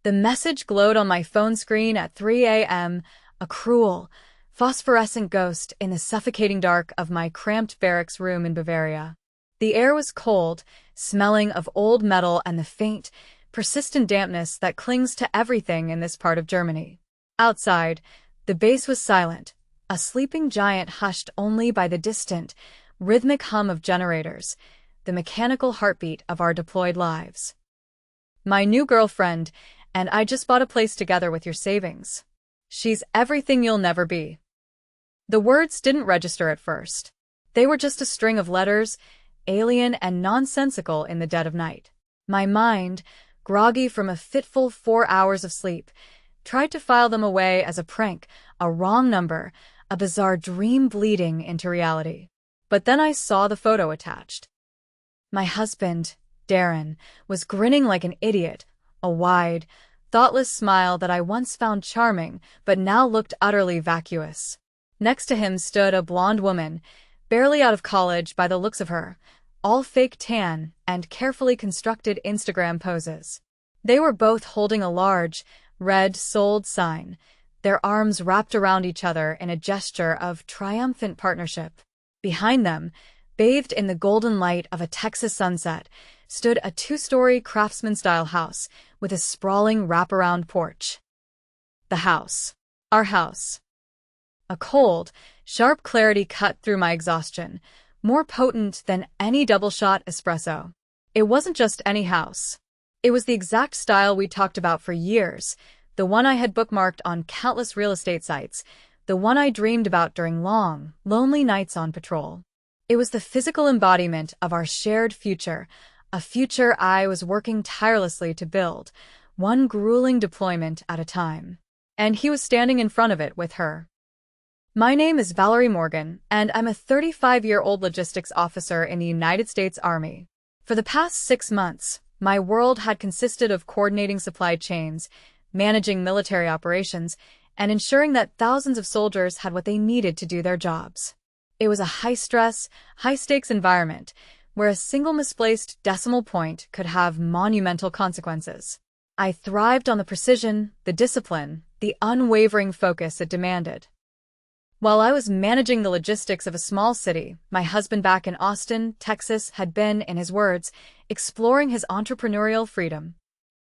The message glowed on my phone screen at 3 a.m., a cruel, phosphorescent ghost in the suffocating dark of my cramped barracks room in Bavaria. The air was cold, smelling of old metal and the faint, persistent dampness that clings to everything in this part of Germany. Outside, the base was silent, a sleeping giant hushed only by the distant, rhythmic hum of generators, the mechanical heartbeat of our deployed lives. My new girlfriend and I just bought a place together with your savings. She's everything you'll never be. The words didn't register at first. They were just a string of letters, alien and nonsensical in the dead of night. My mind, groggy from a fitful 4 hours of sleep, tried to file them away as a prank, a wrong number, a bizarre dream bleeding into reality. But then I saw the photo attached. My husband, Darren, was grinning like an idiot, a wide, thoughtless smile that I once found charming but now looked utterly vacuous. Next to him stood a blonde woman, barely out of college by the looks of her, all fake tan and carefully constructed Instagram poses. They were both holding a large, red sold sign, their arms wrapped around each other in a gesture of triumphant partnership. Behind them, bathed in the golden light of a Texas sunset, stood a 2-story craftsman-style house with a sprawling wraparound porch. The house. Our house. A cold, sharp clarity cut through my exhaustion, more potent than any double-shot espresso. It wasn't just any house. It was the exact style we talked about for years, the one I had bookmarked on countless real estate sites, the one I dreamed about during long, lonely nights on patrol. It was the physical embodiment of our shared future, a future I was working tirelessly to build, one grueling deployment at a time. And he was standing in front of it with her. My name is Valerie Morgan, and I'm a 35-year-old logistics officer in the United States Army. For the past 6 months, my world had consisted of coordinating supply chains, managing military operations, and ensuring that thousands of soldiers had what they needed to do their jobs. It was a high-stress, high-stakes environment where a single misplaced decimal point could have monumental consequences. I thrived on the precision, the discipline, the unwavering focus it demanded. While I was managing the logistics of a small city, my husband back in Austin, Texas, had been, in his words, exploring his entrepreneurial freedom.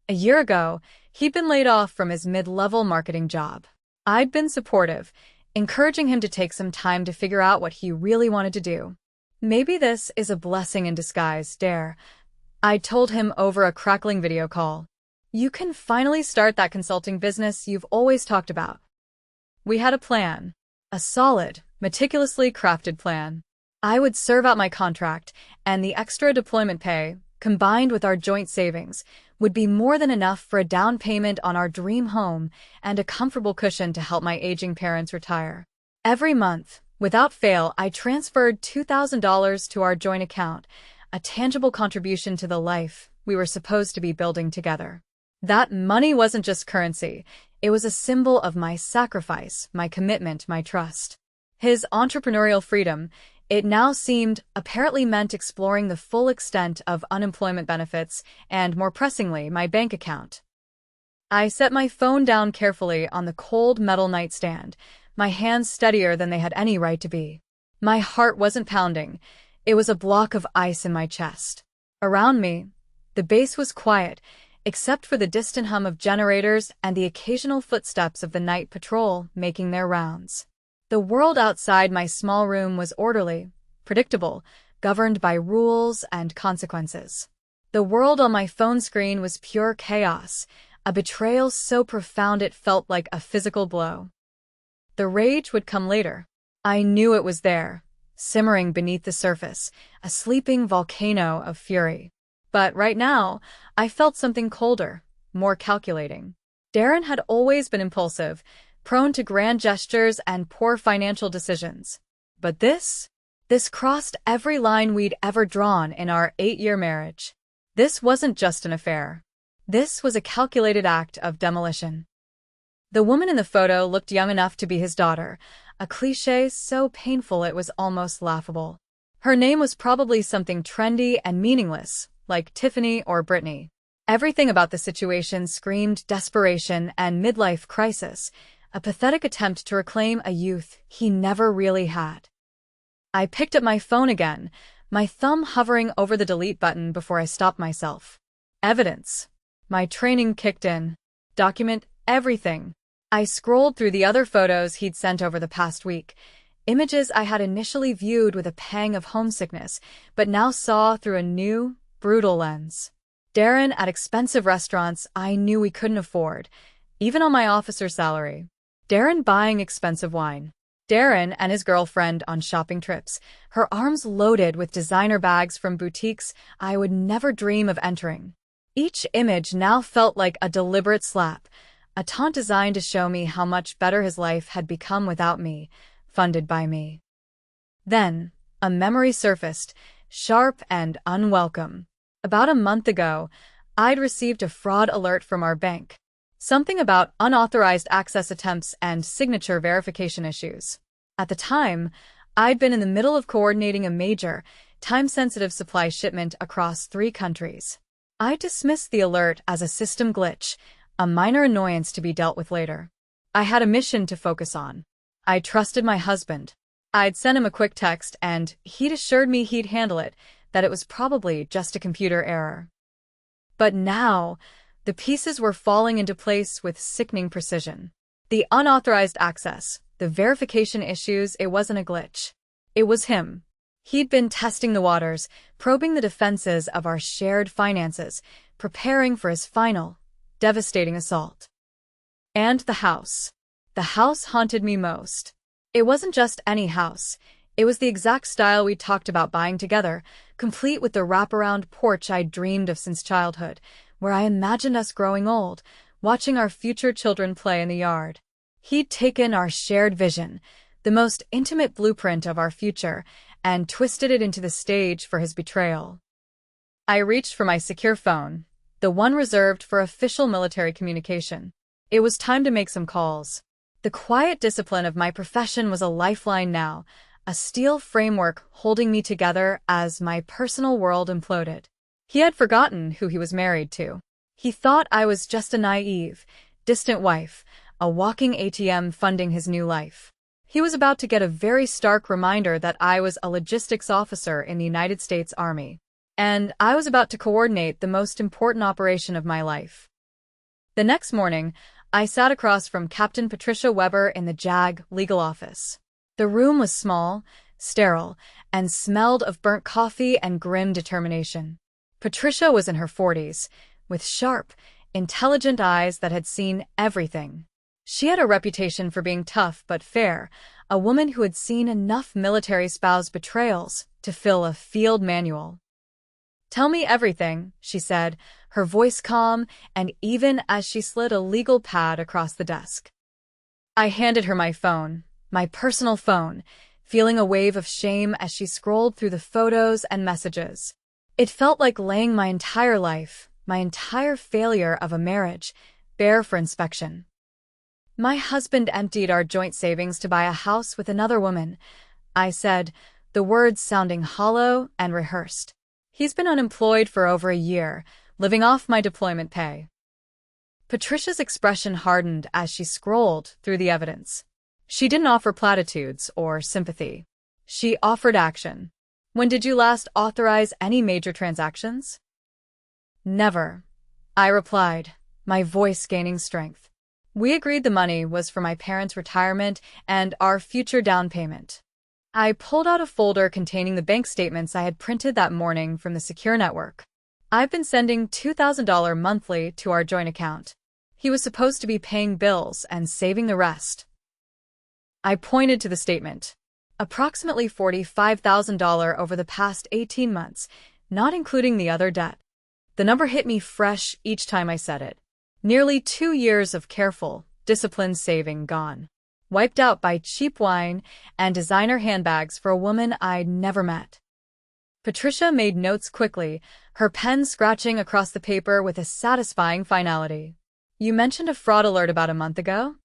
A year ago, he'd been laid off from his mid-level marketing job. I'd been supportive, encouraging him to take some time to figure out what he really wanted to do. Maybe this is a blessing in disguise, Dare. I told him over a crackling video call. You can finally start that consulting business you've always talked about. We had a plan. A solid, meticulously crafted plan. I would serve out my contract, and the extra deployment pay, combined with our joint savings, would be more than enough for a down payment on our dream home and a comfortable cushion to help my aging parents retire. Every month, without fail, I transferred $2,000 to our joint account, a tangible contribution to the life we were supposed to be building together. That money wasn't just currency. It was a symbol of my sacrifice, my commitment, my trust. His entrepreneurial freedom, it now seemed, apparently meant exploring the full extent of unemployment benefits and, more pressingly, my bank account. I set my phone down carefully on the cold metal nightstand, my hands steadier than they had any right to be. My heart wasn't pounding. It was a block of ice in my chest. Around me, the base was quiet, except for the distant hum of generators and the occasional footsteps of the night patrol making their rounds. The world outside my small room was orderly, predictable, governed by rules and consequences. The world on my phone screen was pure chaos, a betrayal so profound it felt like a physical blow. The rage would come later. I knew it was there, simmering beneath the surface, a sleeping volcano of fury. But right now, I felt something colder, more calculating. Darren had always been impulsive, prone to grand gestures and poor financial decisions. But this crossed every line we'd ever drawn in our 8-year marriage. This wasn't just an affair. This was a calculated act of demolition. The woman in the photo looked young enough to be his daughter, a cliché so painful it was almost laughable. Her name was probably something trendy and meaningless, like Tiffany or Brittany. Everything about the situation screamed desperation and midlife crisis, a pathetic attempt to reclaim a youth he never really had. I picked up my phone again, my thumb hovering over the delete button before I stopped myself. Evidence. My training kicked in. Document everything. I scrolled through the other photos he'd sent over the past week, images I had initially viewed with a pang of homesickness, but now saw through a new, brutal lens. Darren at expensive restaurants I knew we couldn't afford, even on my officer's salary. Darren buying expensive wine. Darren and his girlfriend on shopping trips, her arms loaded with designer bags from boutiques I would never dream of entering. Each image now felt like a deliberate slap, a taunt designed to show me how much better his life had become without me, funded by me. Then, a memory surfaced, sharp and unwelcome. About a month ago, I'd received a fraud alert from our bank. Something about unauthorized access attempts and signature verification issues. At the time, I'd been in the middle of coordinating a major, time-sensitive supply shipment across 3 countries. I dismissed the alert as a system glitch, a minor annoyance to be dealt with later. I had a mission to focus on. I trusted my husband. I'd sent him a quick text and he'd assured me he'd handle it, that it was probably just a computer error. But now, the pieces were falling into place with sickening precision. The unauthorized access, the verification issues, it wasn't a glitch. It was him. He'd been testing the waters, probing the defenses of our shared finances, preparing for his final, devastating assault. And the house. The house haunted me most. It wasn't just any house. It was the exact style we talked about buying together, complete with the wraparound porch I'd dreamed of since childhood, where I imagined us growing old, watching our future children play in the yard. He'd taken our shared vision, the most intimate blueprint of our future, and twisted it into the stage for his betrayal. I reached for my secure phone, the one reserved for official military communication. It was time to make some calls. The quiet discipline of my profession was a lifeline now, a steel framework holding me together as my personal world imploded. He had forgotten who he was married to. He thought I was just a naive, distant wife, a walking ATM funding his new life. He was about to get a very stark reminder that I was a logistics officer in the United States Army, and I was about to coordinate the most important operation of my life. The next morning, I sat across from Captain Patricia Weber in the JAG legal office. The room was small, sterile, and smelled of burnt coffee and grim determination. Patricia was in her 40s, with sharp, intelligent eyes that had seen everything. She had a reputation for being tough but fair, a woman who had seen enough military spouse betrayals to fill a field manual. "Tell me everything," she said, her voice calm, and even as she slid a legal pad across the desk. I handed her my phone, my personal phone, feeling a wave of shame as she scrolled through the photos and messages. It felt like laying my entire life, my entire failure of a marriage, bare for inspection. "My husband emptied our joint savings to buy a house with another woman," I said, the words sounding hollow and rehearsed. "He's been unemployed for over a year, living off my deployment pay." Patricia's expression hardened as she scrolled through the evidence. She didn't offer platitudes or sympathy. She offered action. "When did you last authorize any major transactions?" "Never," I replied, my voice gaining strength. "We agreed the money was for my parents' retirement and our future down payment." I pulled out a folder containing the bank statements I had printed that morning from the secure network. "I've been sending $2,000 monthly to our joint account. He was supposed to be paying bills and saving the rest." I pointed to the statement. Approximately $45,000 over the past 18 months, not including the other debt. The number hit me fresh each time I said it. Nearly 2 years of careful, disciplined saving gone. Wiped out by cheap wine and designer handbags for a woman I'd never met. Patricia made notes quickly, her pen scratching across the paper with a satisfying finality. "You mentioned a fraud alert about a month ago?"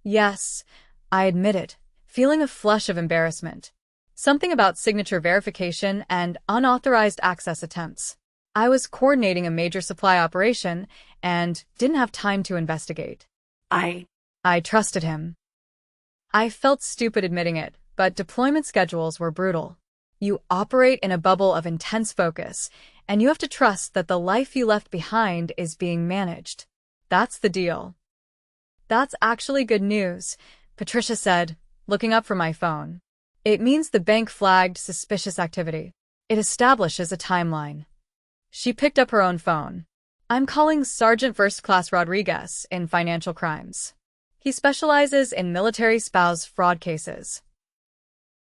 "Yes," I admitted, feeling a flush of embarrassment. "Something about signature verification and unauthorized access attempts." I was coordinating a major supply operation and didn't have time to investigate. I I trusted him. I felt stupid admitting it, but deployment schedules were brutal. You operate in a bubble of intense focus, and you have to trust that the life you left behind is being managed. That's the deal. That's actually good news, Patricia said, looking up from my phone. It means the bank flagged suspicious activity. It establishes a timeline. She picked up her own phone. I'm calling Sergeant First Class Rodriguez in financial crimes. He specializes in military spouse fraud cases.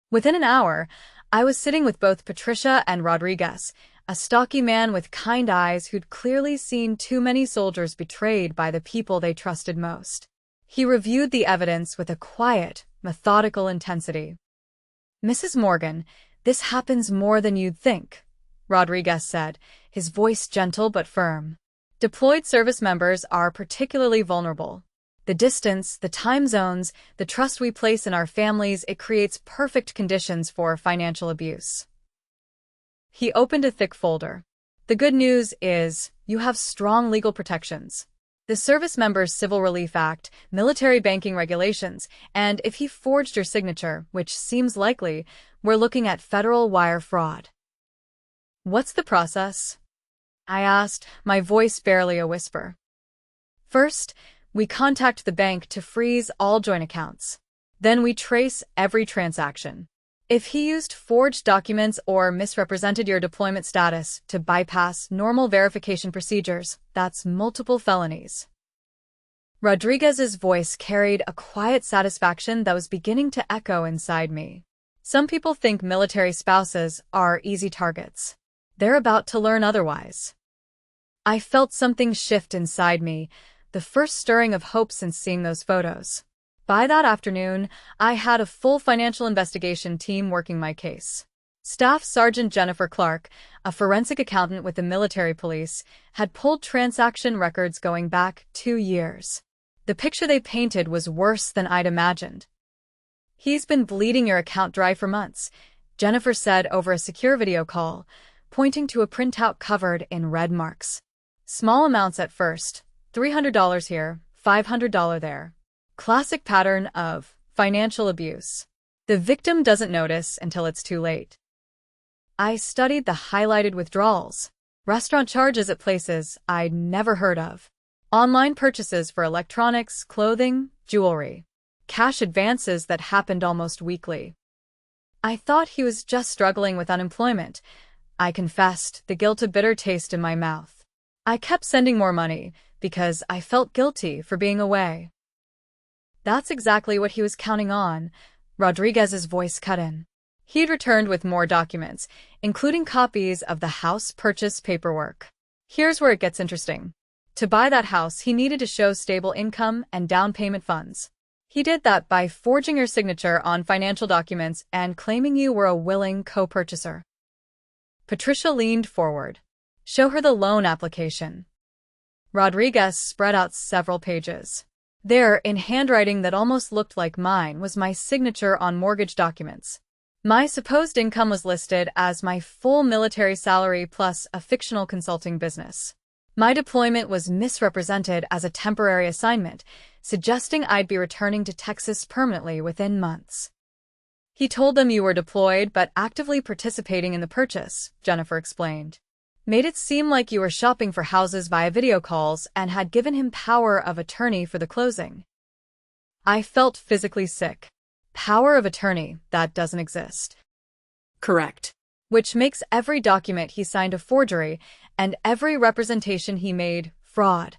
Within an hour, I was sitting with both Patricia and Rodriguez, a stocky man with kind eyes who'd clearly seen too many soldiers betrayed by the people they trusted most. He reviewed the evidence with a quiet, methodical intensity. Mrs. Morgan, this happens more than you'd think, Rodriguez said, his voice gentle but firm. Deployed service members are particularly vulnerable. The distance, the time zones, the trust we place in our families, it creates perfect conditions for financial abuse. He opened a thick folder. The good news is, you have strong legal protections. The Service Members Civil Relief Act, military banking regulations, and if he forged your signature, which seems likely, we're looking at federal wire fraud. What's the process? I asked, my voice barely a whisper. First, we contact the bank to freeze all joint accounts. Then we trace every transaction. If he used forged documents or misrepresented your deployment status to bypass normal verification procedures, that's multiple felonies. Rodriguez's voice carried a quiet satisfaction that was beginning to echo inside me. Some people think military spouses are easy targets. They're about to learn otherwise. I felt something shift inside me, the first stirring of hope since seeing those photos. By that afternoon, I had a full financial investigation team working my case. Staff Sergeant Jennifer Clark, a forensic accountant with the military police, had pulled transaction records going back 2 years. The picture they painted was worse than I'd imagined. He's been bleeding your account dry for months, Jennifer said over a secure video call, pointing to a printout covered in red marks. Small amounts at first, $300 here, $500 there. Classic pattern of financial abuse. The victim doesn't notice until it's too late. I studied the highlighted withdrawals, restaurant charges at places I'd never heard of, online purchases for electronics, clothing, jewelry, cash advances that happened almost weekly. I thought he was just struggling with unemployment. I confessed, the guilt a bitter taste in my mouth. I kept sending more money because I felt guilty for being away. That's exactly what he was counting on, Rodriguez's voice cut in. He'd returned with more documents, including copies of the house purchase paperwork. Here's where it gets interesting. To buy that house, he needed to show stable income and down payment funds. He did that by forging your signature on financial documents and claiming you were a willing co-purchaser. Patricia leaned forward. Show her the loan application. Rodriguez spread out several pages. There, in handwriting that almost looked like mine, was my signature on mortgage documents. My supposed income was listed as my full military salary plus a fictional consulting business. My deployment was misrepresented as a temporary assignment, suggesting I'd be returning to Texas permanently within months. He told them you were deployed but actively participating in the purchase, Jennifer explained. Made it seem like you were shopping for houses via video calls and had given him power of attorney for the closing. I felt physically sick. Power of attorney, that doesn't exist. correct. Which makes every document he signed a forgery and every representation he made fraud.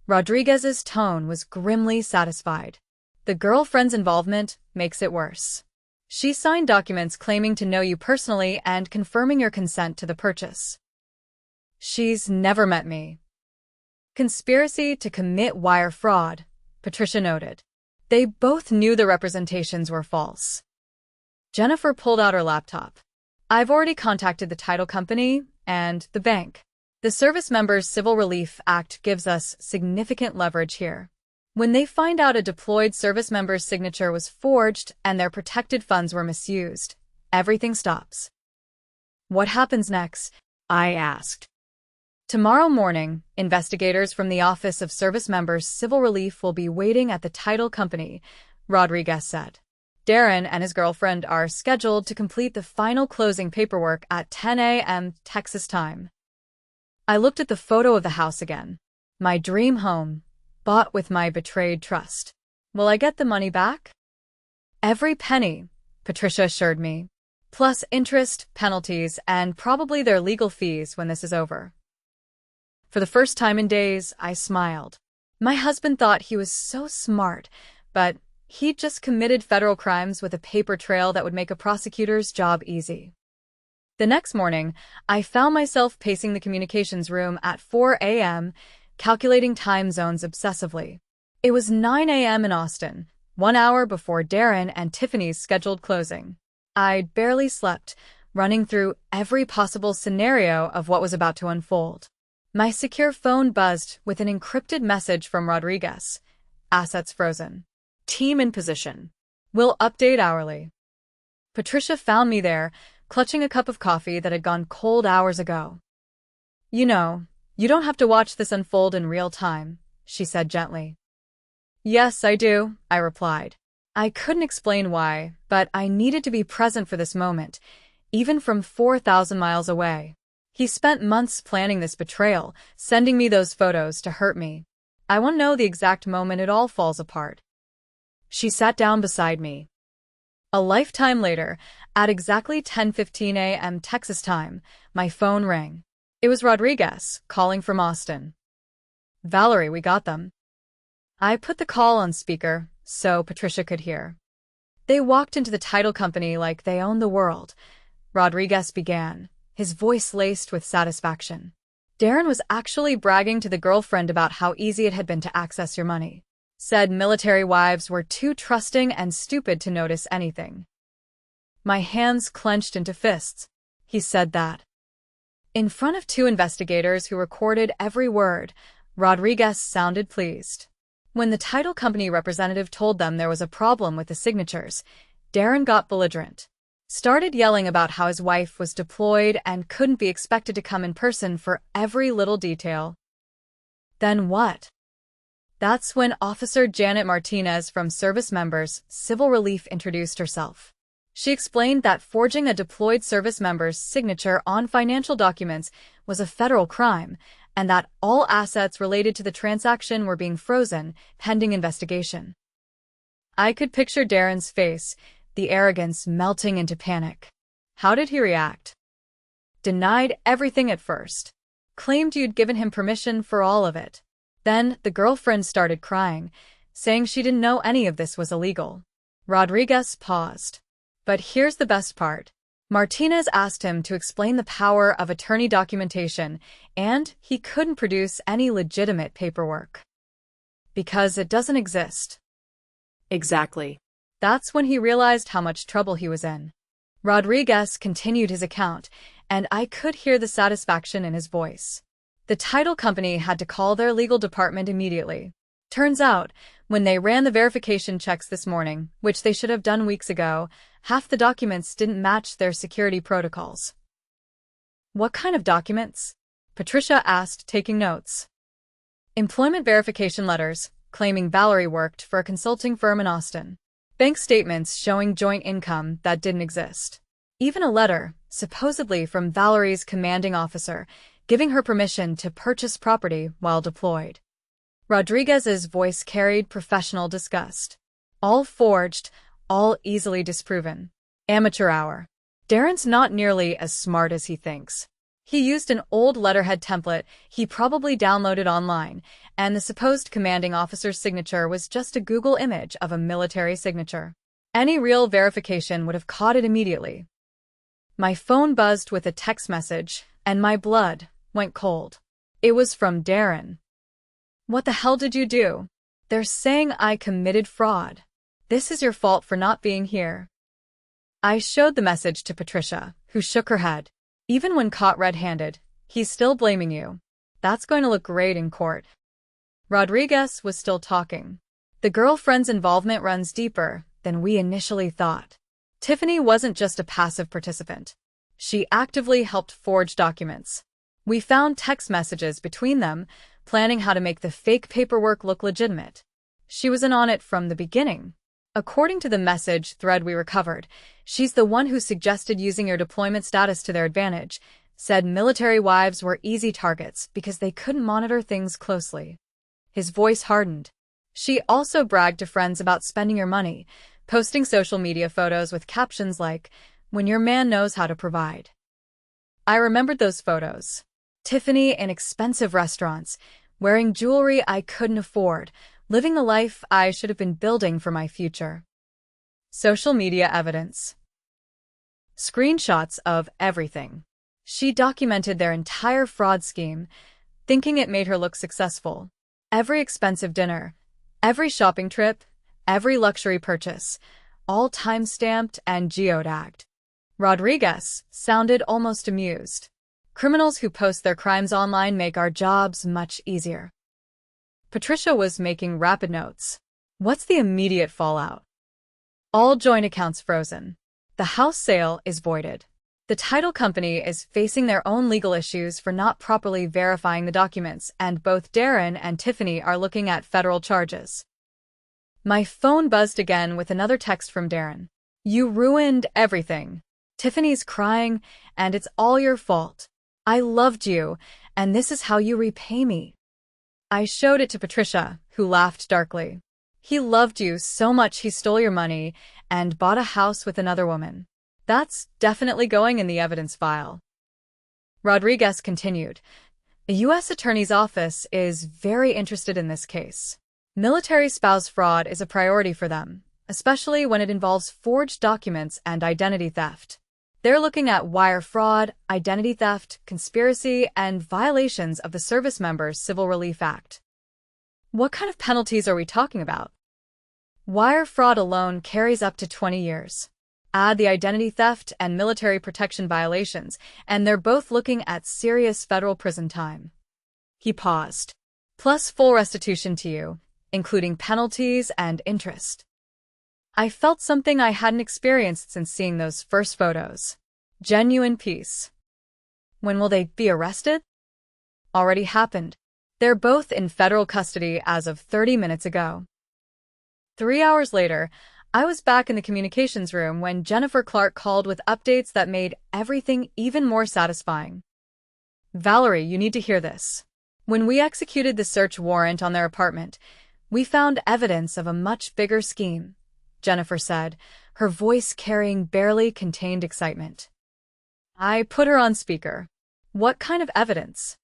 Rodriguez's tone was grimly satisfied. The girlfriend's involvement makes it worse. She signed documents claiming to know you personally and confirming your consent to the purchase. She's never met me. Conspiracy to commit wire fraud, Patricia noted. They both knew the representations were false. Jennifer pulled out her laptop. I've already contacted the title company and the bank. The Service Members Civil Relief Act gives us significant leverage here. When they find out a deployed service member's signature was forged and their protected funds were misused, everything stops. What happens next? I asked. Tomorrow morning, investigators from the Office of Service Members Civil Relief will be waiting at the title company, Rodriguez said. Darren and his girlfriend are scheduled to complete the final closing paperwork at 10 a.m. Texas time. I looked at the photo of the house again. My dream home, bought with my betrayed trust. Will I get the money back? Every penny, Patricia assured me, plus interest, penalties, and probably their legal fees when this is over. For the first time in days, I smiled. My husband thought he was so smart, but he'd just committed federal crimes with a paper trail that would make a prosecutor's job easy. The next morning, I found myself pacing the communications room at 4 a.m., calculating time zones obsessively. It was 9 a.m. in Austin, 1 hour before Darren and Tiffany's scheduled closing. I'd barely slept, running through every possible scenario of what was about to unfold. My secure phone buzzed with an encrypted message from Rodriguez. Assets frozen. Team in position. Will update hourly. Patricia found me there, clutching a cup of coffee that had gone cold hours ago. You know, you don't have to watch this unfold in real time, she said gently. Yes, I do, I replied. I couldn't explain why, but I needed to be present for this moment, even from 4,000 miles away. He spent months planning this betrayal, sending me those photos to hurt me. I want to know the exact moment it all falls apart. She sat down beside me. A lifetime later, at exactly 10:15 a.m. Texas time, my phone rang. It was Rodriguez, calling from Austin. Valerie, we got them. I put the call on speaker, so Patricia could hear. They walked into the title company like they owned the world. Rodriguez began, his voice laced with satisfaction. Darren was actually bragging to the girlfriend about how easy it had been to access your money. Said military wives were too trusting and stupid to notice anything. My hands clenched into fists. He said that. In front of two investigators who recorded every word, Rodriguez sounded pleased. When the title company representative told them there was a problem with the signatures, Darren got belligerent. Started yelling about how his wife was deployed and couldn't be expected to come in person for every little detail. Then what? That's when Officer Janet Martinez from Service Members Civil Relief introduced herself. She explained that forging a deployed service member's signature on financial documents was a federal crime, and that all assets related to the transaction were being frozen, pending investigation. I could picture Darren's face, the arrogance melting into panic. How did he react? Denied everything at first. Claimed you'd given him permission for all of it. Then the girlfriend started crying, saying she didn't know any of this was illegal. Rodriguez paused. But here's the best part. Martinez asked him to explain the power of attorney documentation, and he couldn't produce any legitimate paperwork. Because it doesn't exist. Exactly. That's when he realized how much trouble he was in. Rodriguez continued his account, and I could hear the satisfaction in his voice. The title company had to call their legal department immediately. Turns out, when they ran the verification checks this morning, which they should have done weeks ago, half the documents didn't match their security protocols. What kind of documents? Patricia asked, taking notes. Employment verification letters, claiming Valerie worked for a consulting firm in Austin. Bank statements showing joint income that didn't exist. Even a letter, supposedly from Valerie's commanding officer, giving her permission to purchase property while deployed. Rodriguez's voice carried professional disgust. All forged, all easily disproven. Amateur hour. Darren's not nearly as smart as he thinks. He used an old letterhead template he probably downloaded online, and the supposed commanding officer's signature was just a Google image of a military signature. Any real verification would have caught it immediately. My phone buzzed with a text message, and my blood went cold. It was from Darren. What the hell did you do? They're saying I committed fraud. This is your fault for not being here. I showed the message to Patricia, who shook her head. Even when caught red-handed, he's still blaming you. That's going to look great in court. Rodriguez was still talking. The girlfriend's involvement runs deeper than we initially thought. Tiffany wasn't just a passive participant. She actively helped forge documents. We found text messages between them, planning how to make the fake paperwork look legitimate. She was in on it from the beginning. According to the message thread we recovered, she's the one who suggested using your deployment status to their advantage, said military wives were easy targets because they couldn't monitor things closely. His voice hardened. She also bragged to friends about spending your money, posting social media photos with captions like, "When your man knows how to provide." I remembered those photos. Tiffany in expensive restaurants, wearing jewelry I couldn't afford, living the life I should have been building for my future. Social media evidence. Screenshots of everything. She documented their entire fraud scheme, thinking it made her look successful. Every expensive dinner, every shopping trip, every luxury purchase, all time-stamped and geotagged. Rodriguez sounded almost amused. Criminals who post their crimes online make our jobs much easier. Patricia was making rapid notes. What's the immediate fallout? All joint accounts frozen. The house sale is voided. The title company is facing their own legal issues for not properly verifying the documents, and both Darren and Tiffany are looking at federal charges. My phone buzzed again with another text from Darren. You ruined everything. Tiffany's crying, and it's all your fault. I loved you, and this is how you repay me. I showed it to Patricia, who laughed darkly. He loved you so much he stole your money and bought a house with another woman. That's definitely going in the evidence file. Rodriguez continued. The U.S. Attorney's Office is very interested in this case. Military spouse fraud is a priority for them, especially when it involves forged documents and identity theft. They're looking at wire fraud, identity theft, conspiracy, and violations of the Service Members' Civil Relief Act. What kind of penalties are we talking about? Wire fraud alone carries up to 20 years. Add the identity theft and military protection violations, and they're both looking at serious federal prison time. He paused. Plus full restitution to you, including penalties and interest. I felt something I hadn't experienced since seeing those first photos. Genuine peace. When will they be arrested? Already happened. They're both in federal custody as of 30 minutes ago. 3 hours later, I was back in the communications room when Jennifer Clark called with updates that made everything even more satisfying. Valerie, you need to hear this. When we executed the search warrant on their apartment, we found evidence of a much bigger scheme, Jennifer said, her voice carrying barely contained excitement. I put her on speaker. What kind of evidence?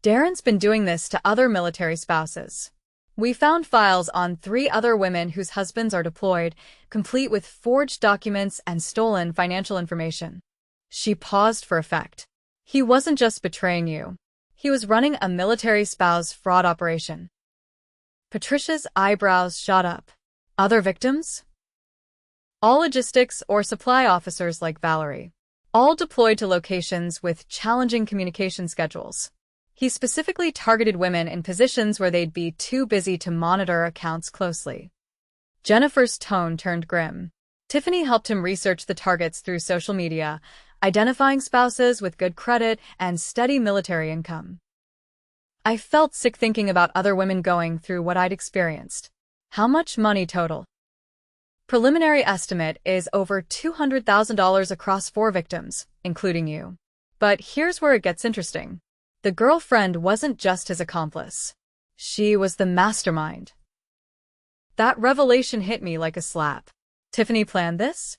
Darren's been doing this to other military spouses. We found files on 3 other women whose husbands are deployed, complete with forged documents and stolen financial information. She paused for effect. He wasn't just betraying you. He was running a military spouse fraud operation. Patricia's eyebrows shot up. Other victims? All logistics or supply officers like Valerie. All deployed to locations with challenging communication schedules. He specifically targeted women in positions where they'd be too busy to monitor accounts closely. Jennifer's tone turned grim. Tiffany helped him research the targets through social media, identifying spouses with good credit and steady military income. I felt sick thinking about other women going through what I'd experienced. How much money total? Preliminary estimate is over $200,000 across 4 victims, including you. But here's where it gets interesting. The girlfriend wasn't just his accomplice. She was the mastermind. That revelation hit me like a slap. Tiffany planned this?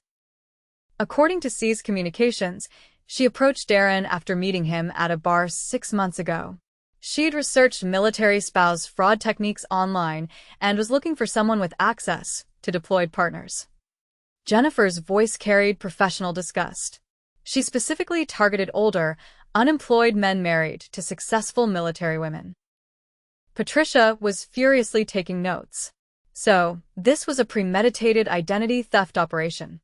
According to C's communications, she approached Darren after meeting him at a bar 6 months ago. She'd researched military spouse fraud techniques online and was looking for someone with access to deployed partners. Jennifer's voice carried professional disgust. She specifically targeted older, unemployed men married to successful military women. Patricia was furiously taking notes. So, this was a premeditated identity theft operation.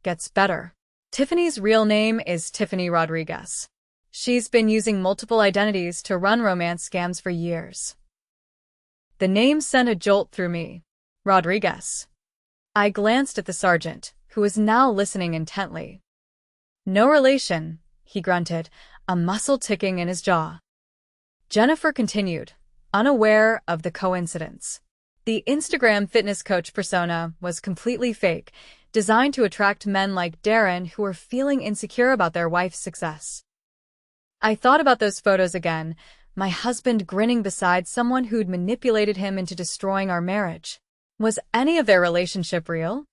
Gets better. Tiffany's real name is Tiffany Rodriguez. She's been using multiple identities to run romance scams for years. The name sent a jolt through me. Rodriguez. I glanced at the sergeant, who was now listening intently. No relation, he grunted, a muscle ticking in his jaw. Jennifer continued, unaware of the coincidence. The Instagram fitness coach persona was completely fake, designed to attract men like Darren who were feeling insecure about their wife's success. I thought about those photos again, my husband grinning beside someone who'd manipulated him into destroying our marriage. Was any of their relationship real?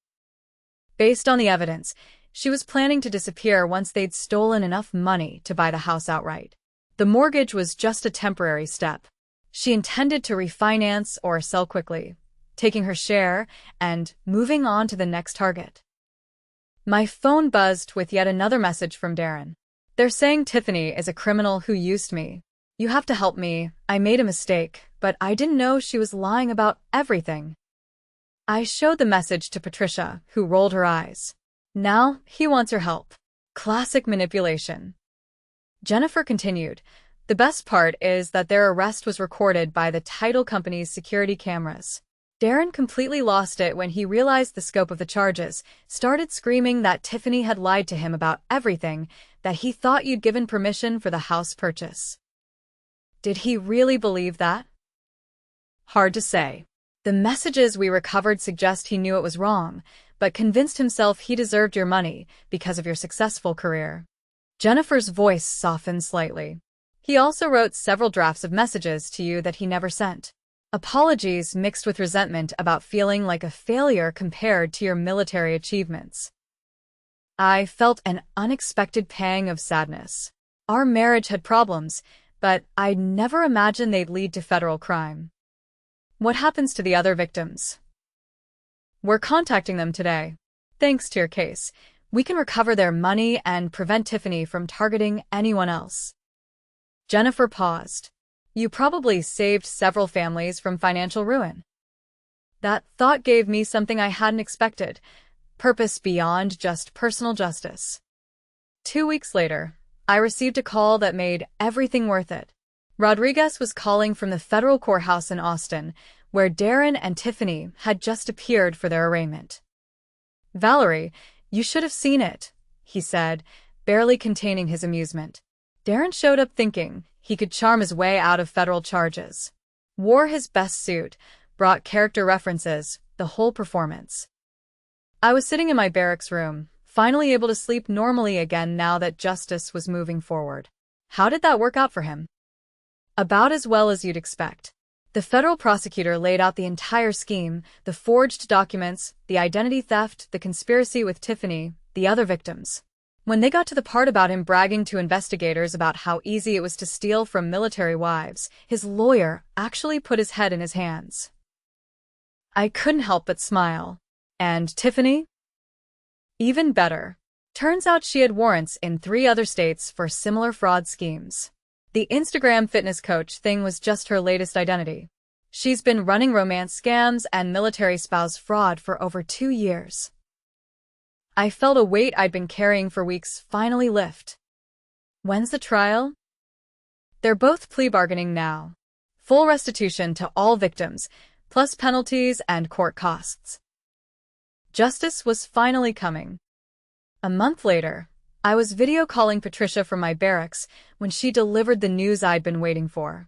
Based on the evidence, she was planning to disappear once they'd stolen enough money to buy the house outright. The mortgage was just a temporary step. She intended to refinance or sell quickly, taking her share and moving on to the next target. My phone buzzed with yet another message from Darren. They're saying Tiffany is a criminal who used me. You have to help me. I made a mistake, but I didn't know she was lying about everything. I showed the message to Patricia, who rolled her eyes. Now he wants her help. Classic manipulation. Jennifer continued. The best part is that their arrest was recorded by the title company's security cameras. Darren completely lost it when he realized the scope of the charges, started screaming that Tiffany had lied to him about everything, that he thought you'd given permission for the house purchase. Did he really believe that? Hard to say. The messages we recovered suggest he knew it was wrong, but convinced himself he deserved your money because of your successful career. Jennifer's voice softened slightly. He also wrote several drafts of messages to you that he never sent. Apologies mixed with resentment about feeling like a failure compared to your military achievements. I felt an unexpected pang of sadness. Our marriage had problems, but I'd never imagined they'd lead to federal crime. What happens to the other victims? We're contacting them today. Thanks to your case, we can recover their money and prevent Tiffany from targeting anyone else. Jennifer paused. You probably saved several families from financial ruin. That thought gave me something I hadn't expected, purpose beyond just personal justice. 2 weeks later, I received a call that made everything worth it. Rodriguez was calling from the federal courthouse in Austin, where Darren and Tiffany had just appeared for their arraignment. Valerie, you should have seen it, he said, barely containing his amusement. Darren showed up thinking he could charm his way out of federal charges. Wore his best suit, brought character references, the whole performance. I was sitting in my barracks room, finally able to sleep normally again now that justice was moving forward. How did that work out for him? About as well as you'd expect. The federal prosecutor laid out the entire scheme, the forged documents, the identity theft, the conspiracy with Tiffany, the other victims. When they got to the part about him bragging to investigators about how easy it was to steal from military wives, his lawyer actually put his head in his hands. I couldn't help but smile. And Tiffany? Even better. Turns out she had warrants in 3 other states for similar fraud schemes. The Instagram fitness coach thing was just her latest identity. She's been running romance scams and military spouse fraud for over 2 years. I felt a weight I'd been carrying for weeks finally lift. When's the trial? They're both plea bargaining now. Full restitution to all victims, plus penalties and court costs. Justice was finally coming. A month later, I was video calling Patricia from my barracks when she delivered the news I'd been waiting for.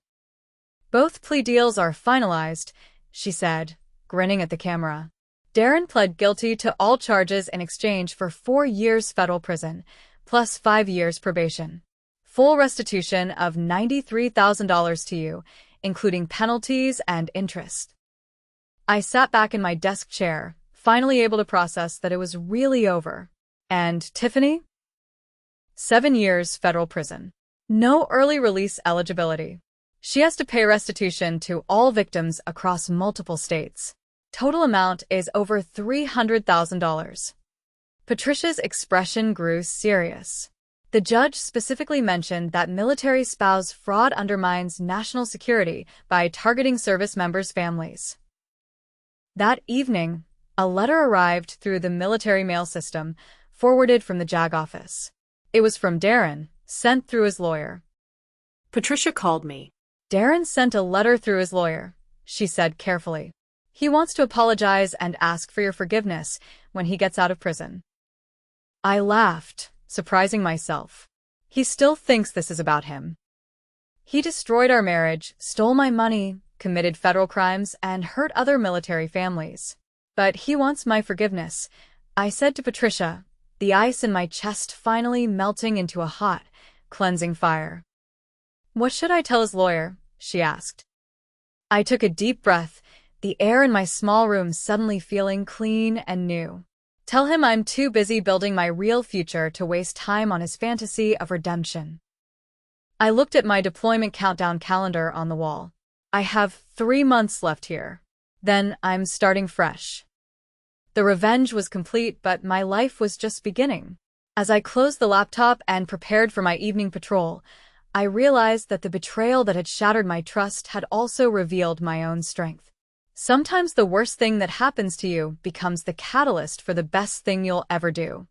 Both plea deals are finalized, she said, grinning at the camera. Darren pled guilty to all charges in exchange for 4 years federal prison, plus 5 years probation. Full restitution of $93,000 to you, including penalties and interest. I sat back in my desk chair, finally able to process that it was really over. And Tiffany? 7 years federal prison. No early release eligibility. She has to pay restitution to all victims across multiple states. Total amount is over $300,000. Patricia's expression grew serious. The judge specifically mentioned that military spouse fraud undermines national security by targeting service members' families. That evening, a letter arrived through the military mail system, forwarded from the JAG office. It was from Darren, sent through his lawyer. Patricia called me. Darren sent a letter through his lawyer, she said carefully. He wants to apologize and ask for your forgiveness when he gets out of prison. I laughed, surprising myself. He still thinks this is about him. He destroyed our marriage, stole my money, committed federal crimes, and hurt other military families. But he wants my forgiveness, I said to Patricia, the ice in my chest finally melting into a hot, cleansing fire. What should I tell his lawyer? She asked. I took a deep breath, the air in my small room suddenly feeling clean and new. Tell him I'm too busy building my real future to waste time on his fantasy of redemption. I looked at my deployment countdown calendar on the wall. I have 3 months left here. Then I'm starting fresh. The revenge was complete, but my life was just beginning. As I closed the laptop and prepared for my evening patrol, I realized that the betrayal that had shattered my trust had also revealed my own strength. Sometimes the worst thing that happens to you becomes the catalyst for the best thing you'll ever do.